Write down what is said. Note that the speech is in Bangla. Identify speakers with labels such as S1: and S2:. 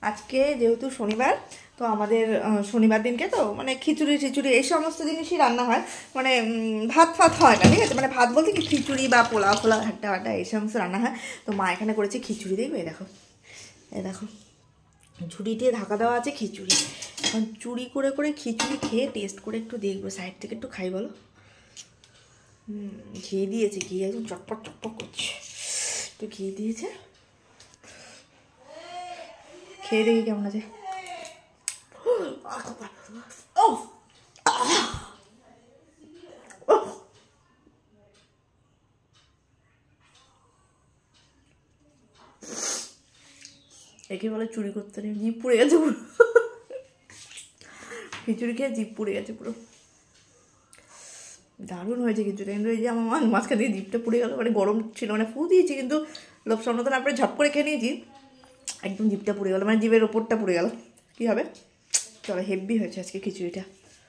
S1: আজকে যেহেতু শনিবার, তো আমাদের শনিবার দিনকে তো মানে খিচুড়ি টিচুড়ি এই সমস্ত জিনিসই রান্না হয়, মানে ভাত ফাত হয় না, ঠিক আছে, মানে ভাত বলতে কি খিচুড়ি বা পোলাও ফোলাও হাড্ডা হাড্ডা এই সমস্ত রান্না হয়। তো মা এখানে করেছে খিচুড়ি, দেখবে এই দেখো ঝুড়ি দিয়ে ঢাকা দেওয়া আছে খিচুড়ি। এখন চুরি করে করে খিচুড়ি খেয়ে টেস্ট করে একটু দেখবো, সাইড থেকে একটু খাই বলো। ঘি দিয়েছে, ঘি একদম চটপট চটপট করছে, একটু ঘি দিয়েছে, খেয়ে দেখি কেমন আছে। একে বলে চুরি করতে নেই, জিভ পুড়ে গেছে পুরো, খিচুড়ি খেয়ে জিভ পুড়ে গেছে পুরো। দারুণ হয়েছে খিচুড়ি, কিন্তু এই যে আমার মাঝখান দিয়ে জিভটা পুড়ে গেল, মানে গরম ছিল, মানে ফু দিয়েছি কিন্তু লোভ সামলাতে না পারে ঝপ করে খেয়ে নিয়েছি, একদম জিভটা পুড়ে গেল, মানে জিভের ওপরটা পুড়ে গেল। কী হবে, চলো হেভি হয়েছে আজকে খিচুড়িটা।